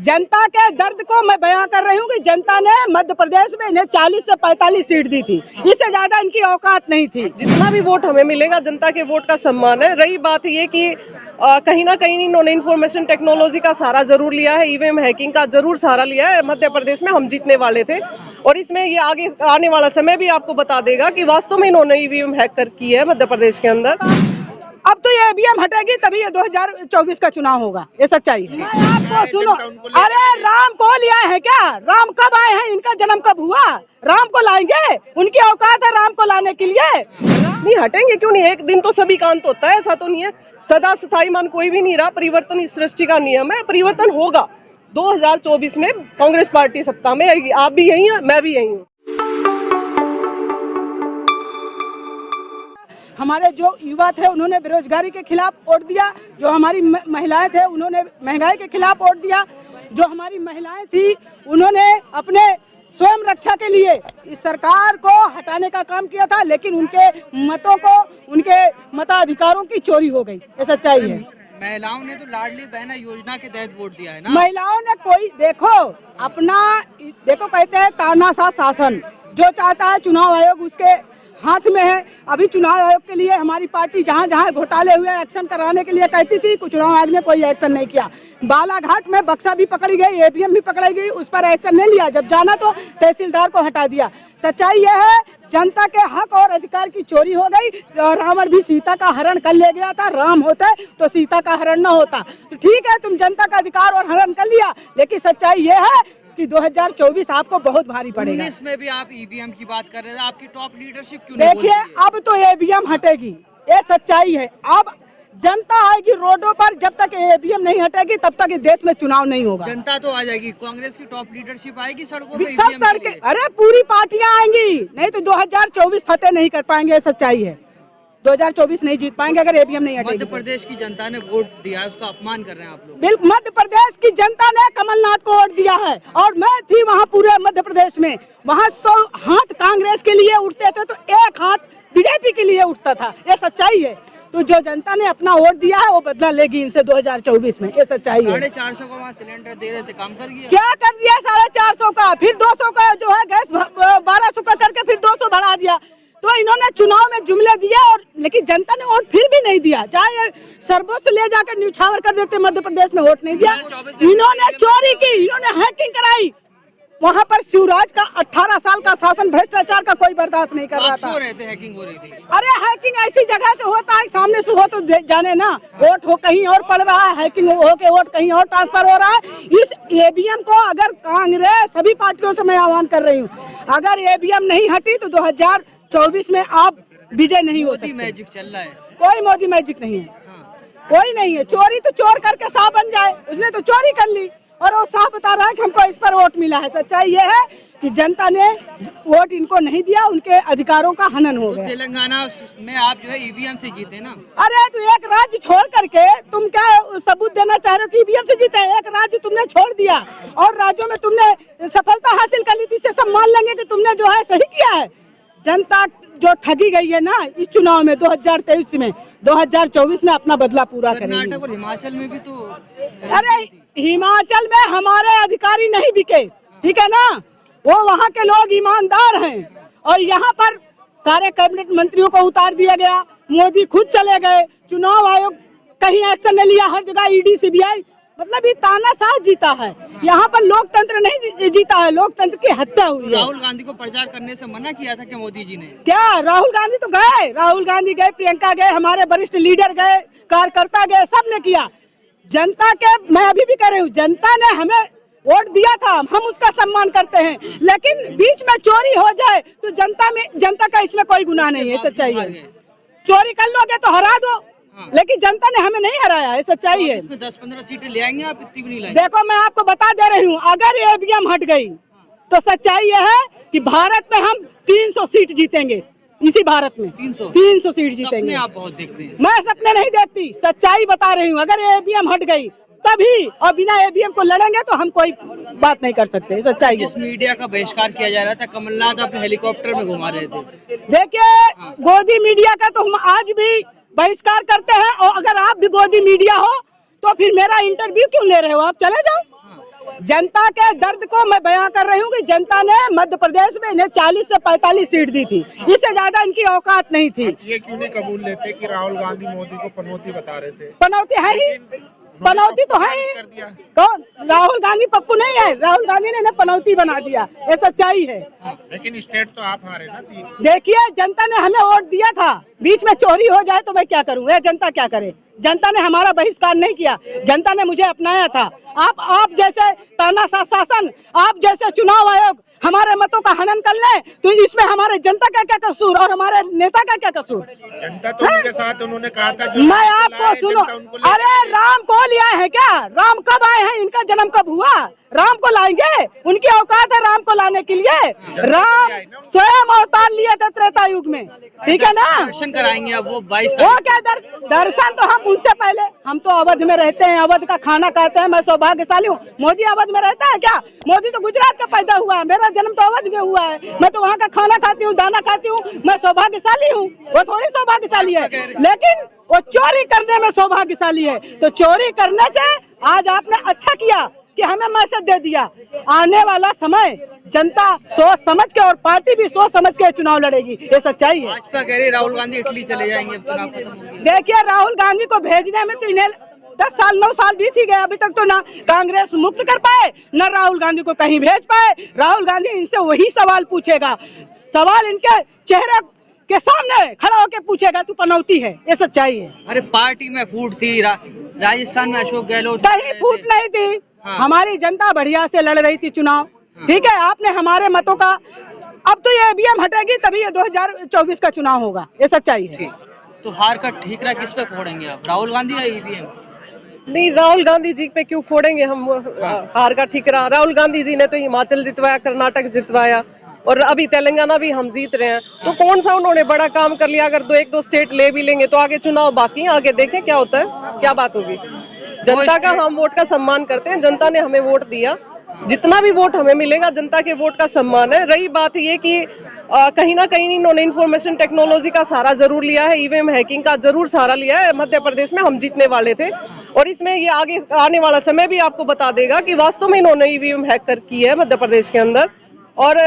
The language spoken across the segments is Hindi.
जनता के दर्द को मैं बयां कर रही हूँ कि जनता ने मध्य प्रदेश में इन्हें 40 से 45 सीट दी थी, इससे ज्यादा इनकी औकात नहीं थी। जितना भी वोट हमें मिलेगा जनता के वोट का सम्मान है। रही बात ये कि कहीं ना कहीं इन्होंने इन्फॉर्मेशन टेक्नोलॉजी का सहारा जरूर लिया है, ईवीएम हैकिंग का जरूर सहारा लिया है। मध्य प्रदेश में हम जीतने वाले थे और इसमें ये आगे आने वाला समय भी आपको बता देगा कि वास्तव में इन्होंने ईवीएम हैक कर की है मध्य प्रदेश के अंदर। अब तो ये ईवीएम हटेगी तभी ये 2024 का चुनाव होगा, ये सच्चाई है। मैं आपको सुनो, अरे राम को लिया है क्या? राम कब आए हैं? इनका जन्म कब हुआ? राम को लाएंगे? उनकी औकात है राम को लाने के लिए? नहीं हटेंगे क्यों नहीं, एक दिन तो सभी का अंत होता है, ऐसा तो नहीं है। सदा स्थायी मान कोई भी नहीं रहा, परिवर्तन इस सृष्टि का नियम है, परिवर्तन होगा। 2024 में कांग्रेस पार्टी सत्ता में आएगी। आप भी यही हैं, मैं भी यही हूँ। हमारे जो युवा थे उन्होंने बेरोजगारी के खिलाफ वोट दिया, जो हमारी महिलाएं थे उन्होंने महंगाई के खिलाफ वोट दिया, जो हमारी महिलाएं थी उन्होंने अपने स्वयं रक्षा के लिए इस सरकार को हटाने का काम किया था, लेकिन उनके मतों को, उनके मताधिकारों की चोरी हो गई, ये सच्चाई है। महिलाओं ने तो लाडली बहना योजना के तहत वोट दिया है ना। महिलाओं ने कोई देखो कहते हैं तानाशाह शासन, जो चाहता है चुनाव आयोग उसके हाथ में है। अभी चुनाव आयोग के लिए हमारी पार्टी जहाँ जहाँ घोटाले हुए एक्शन कराने के लिए कहती थी, कुछ चुनाव आयोग ने कोई एक्शन नहीं किया। बालाघाट में बक्सा भी पकड़ी गई, ईवीएम भी पकड़ी गई, उस पर एक्शन नहीं लिया। जब जाना तो तहसीलदार को हटा दिया। सच्चाई यह है, जनता के हक और अधिकार की चोरी हो गई। रावण भी सीता का हरण कर ले गया था, राम होते तो सीता का हरण न होता। तो ठीक है, तुम जनता का अधिकार और हरण कर लिया, लेकिन सच्चाई यह है कि 2024 आपको बहुत भारी पड़ेगा। 19 में भी आप ईवीएम की बात कर रहे थे, आपकी टॉप लीडरशिप क्यों नहीं? देखिए अब तो ईवीएम हटेगी, ये सच्चाई है। अब जनता आएगी रोडों पर, जब तक ईवीएम नहीं हटेगी तब तक इस देश में चुनाव नहीं होगा। जनता तो आ जाएगी, कांग्रेस की टॉप लीडरशिप आएगी सड़कों पे, सब सड़कें, अरे पूरी पार्टियां आएंगी, नहीं तो 2024 फतेह नहीं कर पाएंगे, ये सच्चाई है। 2024 नहीं जीत पाएंगे अगर ईवीएम नहीं हटेगी। मध्य प्रदेश की जनता ने वोट दिया है, उसका अपमान कर रहे हैं आप लोग। बिल्कुल, मध्य प्रदेश की जनता ने कमलनाथ को वोट दिया है और मैं थी वहाँ पूरे मध्य प्रदेश में। वहाँ 100 हाथ कांग्रेस के लिए उठते थे तो 1 हाथ बीजेपी के लिए उठता था, ये सच्चाई है। तो जो जनता ने अपना वोट दिया है वो बदला लेगी इनसे 2024 में, ये सच्चाई है। 450 का वहाँ सिलेंडर दे रहे थे, काम कर गया? क्या कर दिया? 450 का, फिर 200 का जो है गैस 1200 का करके फिर 200 बढ़ा दिया। तो इन्होंने चुनाव में जुमले दिए और लेकिन जनता ने वोट फिर भी नहीं दिया। चाहे सर्वोच्च ले जाकर न्यौछावर कर देते, मध्य प्रदेश में वोट नहीं दिया। इन्होंने चोरी की, इन्होंने हैकिंग कराई। वहाँ पर शिवराज का 18 साल का शासन, भ्रष्टाचार का कोई बर्दाश्त नहीं कर रहा था। रहते हैकिंग हो रही थी। अरे हैकिंग ऐसी जगह से होता है, सामने से हो तो जाने ना, वोट हो कहीं और पड़ रहा है, हैकिंग हो के वोट कहीं और ट्रांसफर हो रहा है। इस ईवीएम को अगर कांग्रेस, सभी पार्टियों से मैं आह्वान कर रही हूँ, अगर ईवीएम नहीं हटी तो 2024 में आप विजय नहीं हो सकते। मैजिक चल रहा है, कोई मोदी मैजिक नहीं है, कोई नहीं है। चोरी तो चोर करके साफ बन जाए, उसने तो चोरी कर ली और वो साफ बता रहा है कि हमको इस पर वोट मिला है। सच्चाई ये है कि जनता ने वोट इनको नहीं दिया, उनके अधिकारों का हनन हो गया। तेलंगाना में आप जो है ईवीएम से जीते ना। अरे तो एक राज्य छोड़ करके तुम क्या सबूत देना चाह रहे हो कि ईवीएम से जीते? एक राज्य तुमने छोड़ दिया और राज्यों में तुमने सफलता हासिल कर ली थी, इससे सब मान लेंगे कि तुमने जो है सही किया है। जनता जो ठगी गई है ना इस चुनाव में 2023 में, 2024 में अपना बदला पूरा करेंगे। कर्नाटक और हिमाचल में भी तो, अरे हिमाचल में हमारे अधिकारी नहीं बिके, ठीक है ना, वो वहाँ के लोग ईमानदार हैं। और यहाँ पर सारे कैबिनेट मंत्रियों को उतार दिया गया, मोदी खुद चले गए, चुनाव आयोग कहीं एक्शन नहीं लिया, हर जगह ईडी सीबीआई, मतलब ये तानाशाह जीता है। यहाँ पर लोकतंत्र नहीं जीता है, लोकतंत्र की हत्या हुई है। राहुल गांधी को प्रचार करने से मना किया था क्या मोदी जी ने? क्या राहुल गांधी तो गए, राहुल गांधी गए, प्रियंका गए, हमारे वरिष्ठ लीडर गए, कार्यकर्ता गए, सबने किया। जनता के, मैं अभी भी कह रही हूँ, जनता ने हमें वोट दिया था, हम उसका सम्मान करते हैं, लेकिन बीच में चोरी हो जाए तो जनता का इसमें कोई गुनाह नहीं है। सच्चाई है, चोरी कर लोगे तो हरा दो, लेकिन जनता ने हमें नहीं हराया है, सच्चाई है। इसमें 10-15 सीटें ले आएंगे आप, इतनी भी नहीं लाएंगे। देखो मैं आपको बता दे रही हूँ, अगर ईवीएम हट गई तो सच्चाई यह है कि भारत में हम 300 सीट जीतेंगे, इसी भारत में 300 सीट जीतेंगे। आप बहुत देखते हैं। मैं सपने नहीं देखती, सच्चाई बता रही हूँ। अगर ईवीएम हट गई तभी, और बिना ईवीएम को लड़ेंगे तो हम कोई बात नहीं कर सकते, सच्चाई। जिस मीडिया का बहिष्कार किया जा रहा था, कमलनाथ अपने हेलीकॉप्टर में घुमा रहे थे। देखिए गोदी मीडिया का तो हम आज भी बहिष्कार करते हैं, और अगर आप भी गोदी मीडिया हो तो फिर मेरा इंटरव्यू क्यों ले रहे हो? आप चले जाओ, जनता के दर्द को मैं बयां कर रही हूँ कि जनता ने मध्य प्रदेश में इन्हें 40 से 45 सीट दी थी, इससे ज्यादा इनकी औकात नहीं थी। ये क्यों नहीं कबूल लेते कि राहुल गांधी मोदी को पनौती बता रहे थे? पनौती है ही, पनौती तो है ही। कर दिया। कौन? राहुल गांधी पप्पू नहीं है, राहुल गांधी ने इन्हें पनौती बना दिया, ये सच्चाई है। लेकिन स्टेट तो आप हारे ना 3। देखिए, जनता ने हमें वोट दिया था, बीच में चोरी हो जाए तो मैं क्या करूँ? जनता क्या करे? जनता ने हमारा बहिष्कार नहीं किया, जनता ने मुझे अपनाया था। आप जैसे तानाशाह शासन, आप जैसे चुनाव आयोग हमारे मतों का हनन कर ले, तो इसमें हमारे जनता का क्या कसूर और हमारे नेता का क्या कसूर? जनता तो उनके साथ, उन्होंने कहा था मैं आपको सुनो, अरे राम को लिया है क्या? राम कब आए हैं? इनका जन्म कब हुआ? राम को लाएंगे? उनकी औकात है राम को लाने के लिए? राम स्वयं अवतार लिए थे त्रेता युग में, ठीक है ना? दर्शन कराएंगे अब वो 22 वो क्या दर्शन तो हम उनसे पहले, हम तो अवध में रहते हैं, अवध का खाना खाते हैं, मैं सौभाग्यशाली हूँ। मोदी अवध में रहता है क्या? मोदी तो गुजरात का पैदा हुआ है, मेरा जन्म तो अवध में हुआ है, मैं तो वहाँ का खाना खाती हूँ, दाना खाती हूँ, मैं सौभाग्यशाली हूँ। वो थोड़ी सौभाग्यशाली है, लेकिन वो चोरी करने में सौभाग्यशाली है। तो चोरी करने से आज आपने अच्छा किया कि हमें मैसेज दे दिया। आने वाला समय जनता सोच समझ के और पार्टी भी सोच समझ के चुनाव लड़ेगी, ये सच्चाई है। भाजपा कह रही राहुल गांधी इटली चले जाएंगे अब चुनाव खत्म हो गया। देखिए, राहुल गांधी को भेजने में तो इन्हें 10 साल 9 साल बीत ही गए, अभी तक तो ना कांग्रेस मुक्त कर पाए, न राहुल गांधी को कहीं भेज पाए। राहुल गांधी इनसे वही सवाल पूछेगा, सवाल इनके चेहरे के सामने खड़ा होकर पूछेगा, तू पनौती है, ये सच्चाई है। अरे पार्टी में फूट थी, राजस्थान में अशोक गहलोत कहीं फूट नहीं थी। हाँ। हमारी जनता बढ़िया से लड़ रही थी चुनाव, ठीक है। आपने हमारे मतों का, अब तो ये ईवीएम हटेगी तभी ये 2024 का चुनाव होगा, ये सच्चाई है। तो हार का ठीकरा किस पे फोड़ेंगे आप, राहुल गांधी या ईवीएम? नहीं, राहुल गांधी जी पे क्यों फोड़ेंगे हम हार का ठीकरा? राहुल गांधी जी ने तो हिमाचल जितवाया, कर्नाटक जितवाया, और अभी तेलंगाना भी हम जीत रहे हैं। तो कौन सा उन्होंने बड़ा काम कर लिया? अगर 1-2 स्टेट ले भी लेंगे तो आगे चुनाव बाकी है, आगे देखें क्या होता है, क्या बात होगी। जनता का हम वोट का सम्मान करते हैं, जनता ने हमें वोट दिया, जितना भी वोट हमें मिलेगा जनता के वोट का सम्मान है। रही बात ये कि कहीं ना कहीं इन्होंने इंफॉर्मेशन टेक्नोलॉजी का सहारा जरूर लिया है, ईवीएम हैकिंग का जरूर सहारा लिया है। मध्य प्रदेश में हम जीतने वाले थे, और इसमें ये आगे आने वाला समय भी आपको बता देगा कि वास्तव में इन्होंने ईवीएम हैक कर की है मध्य प्रदेश के अंदर। और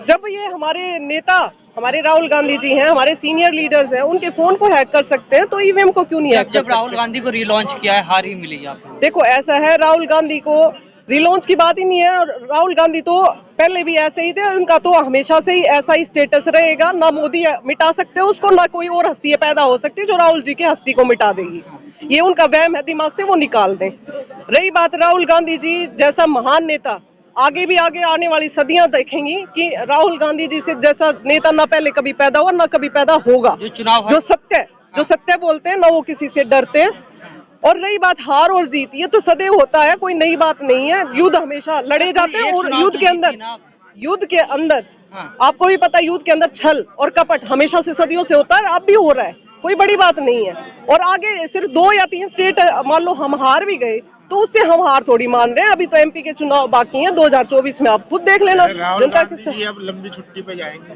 जब ये हमारे नेता, हमारे राहुल गांधी जी हैं, हमारे सीनियर लीडर्स हैं, उनके फोन को हैक कर सकते हैं, तो ईवीएम को क्यों नहीं हैक कर सकते? जब राहुल गांधी को रिलॉन्च किया है, हार ही मिली आपको। देखो, ऐसा है, राहुल गांधी को रिलॉन्च की बात ही नहीं है। राहुल गांधी तो पहले भी ऐसे ही थे, और उनका तो हमेशा से ही ऐसा ही स्टेटस रहेगा। ना मोदी मिटा सकते हो उसको, ना कोई और हस्ती पैदा हो सकती है जो राहुल जी की हस्ती को मिटा देगी। ये उनका वहम है, दिमाग से वो निकाल दें। रही बात राहुल गांधी जी जैसा महान नेता, आगे भी आगे आने वाली सदियां देखेंगी कि राहुल गांधी जी से जैसा नेता ना पहले कभी पैदा हुआ, ना कभी पैदा होगा। जो सत्य बोलते हैं, ना वो किसी से डरते हैं। और रही बात हार और जीत, ये तो सदैव होता है, कोई नई बात नहीं है। युद्ध हमेशा लड़े जाते हैं, और युद्ध के अंदर आपको भी पता है, युद्ध के अंदर छल और कपट हमेशा से सदियों से होता है, अब भी हो रहा है, कोई बड़ी बात नहीं है। और आगे सिर्फ 2 या 3 स्टेट मान लो हम हार भी गए, तो उससे हम हार थोड़ी मान रहे हैं। अभी तो एमपी के चुनाव बाकी हैं, 2024 में आप खुद देख लेना। राहुल गांधी जी अब लंबी छुट्टी पे जाएंगे।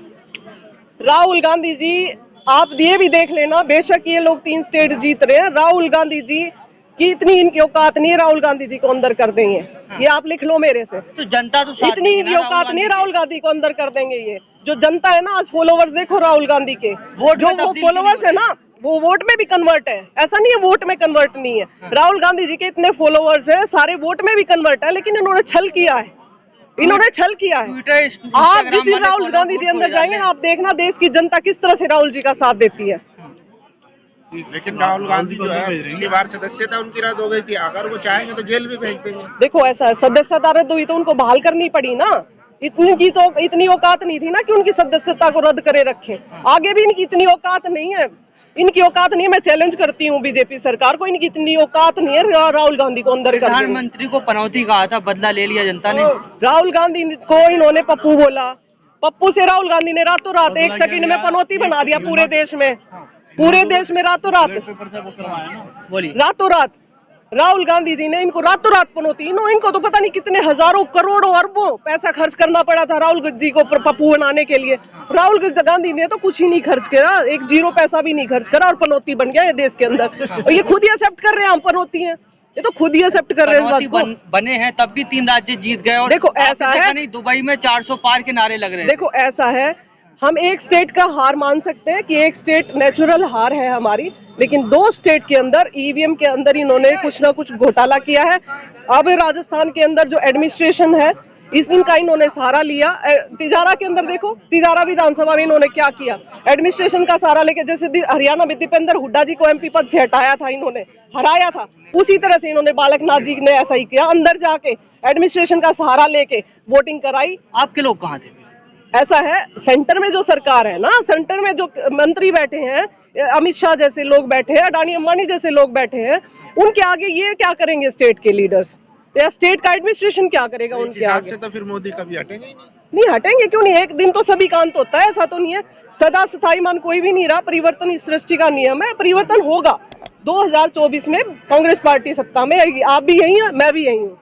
राहुल गांधी जी, आप ये भी देख लेना, बेशक ये लोग 3 स्टेट जीत रहे हैं, राहुल गांधी जी की इतनी इनकी औकात नहीं है राहुल गांधी जी को अंदर कर देंगे। ये आप लिख लो मेरे से। तो जनता तो साथ इतनी इनकी औकात नहीं, राहुल गांधी को अंदर कर देंगे। ये जो जनता है ना, आज फॉलोवर्स देखो राहुल गांधी के, जो फॉलोवर्स है ना, वो वोट में भी कन्वर्ट है। ऐसा नहीं है वोट में कन्वर्ट नहीं है। राहुल गांधी जी के इतने फॉलोवर्स है, सारे वोट में भी कन्वर्ट है, लेकिन इन्होंने छल किया है, इन्होंने छल किया है। आप जिस दिन राहुल गांधी जी अंदर जाएंगे ना, आप देखना देश की जनता किस तरह से राहुल जी का साथ देती है। लेकिन राहुल गांधी जो है, पिछली बार सदस्यता उनकी रद्द हो गई थी, अगर वो चाहेंगे तो जेल भी भेज देंगे। देखो, ऐसा है, सदस्यता रद्द हुई तो उनको बहाल करनी पड़ी ना। इतनी औकात नहीं थी ना कि उनकी सदस्यता को रद्द करे रखें। आगे भी इनकी इतनी औकात नहीं है, इनकी औकात नहीं है। मैं चैलेंज करती हूँ बीजेपी सरकार को, इनकी इतनी औकात नहीं है राहुल गांधी को अंदर। प्रधानमंत्री को पनौती कहा था, बदला ले लिया जनता ने। राहुल गांधी को इन्होंने पप्पू बोला, पप्पू से राहुल गांधी ने रातों रात 1 सेकंड में पनौती बना दिया पूरे देश में, रातों रात राहुल गांधी जी ने इनको रातों रात पनौती। इनको तो पता नहीं कितने हजारों करोड़ों अरबों पैसा खर्च करना पड़ा था राहुल जी को पप्पू बनाने के लिए। राहुल गांधी ने तो कुछ ही नहीं खर्च करा, 1 0 पैसा भी नहीं खर्च करा, और पनौती बन गया ये देश के अंदर। और ये खुद ही एक्सेप्ट कर रहे हैं हम पनौती हैं। ये तो खुद ही एक्सेप्ट कर रहे हैं इस पनौती बात को। बने हैं तब भी 3 राज्य जीत गए और देखो, आपने ऐसा देखा है- नहीं दुबई में 400 पार के नारे लग रहे हैं। देखो ऐसा है, हम एक स्टेट का हार मान सकते हैं कि एक स्टेट नेचुरल हार है हमारी, लेकिन 2 स्टेट के अंदर ईवीएम के अंदर इन्होंने कुछ ना कुछ घोटाला किया है। अब राजस्थान के अंदर जो एडमिनिस्ट्रेशन है इनका इन्होंने सहारा लिया। तिजारा के अंदर देखो, तिजारा विधानसभा में इन्होंने क्या किया, एडमिनिस्ट्रेशन का सहारा लेके, जैसे हरियाणा में दीपेंद्र हुड्डा जी को एमपी पद से हटाया था, इन्होंने हराया था, उसी तरह से इन्होंने बालकनाथ जी ने ऐसा ही किया, अंदर जाके एडमिनिस्ट्रेशन का सहारा लेके वोटिंग कराई। आपके लोग कहाँ थे? ऐसा है, सेंटर में जो सरकार है ना, सेंटर में जो मंत्री बैठे हैं, अमित शाह जैसे लोग बैठे हैं, अडानी अंबानी जैसे लोग बैठे हैं, उनके आगे ये क्या करेंगे स्टेट के लीडर्स, या स्टेट का एडमिनिस्ट्रेशन क्या करेगा इस उनके हिसाब आगे? से तो फिर मोदी कभी हटेंगे ही नहीं। नहीं हटेंगे, क्यों नहीं, एक दिन तो सभी का अंत होता है, ऐसा तो नहीं है, सदा स्थायी मान कोई भी नहीं रहा, परिवर्तन इस सृष्टि का नियम है, परिवर्तन होगा। 2024 में कांग्रेस पार्टी सत्ता में आएगी, आप भी यही हैं, मैं भी यही हूँ।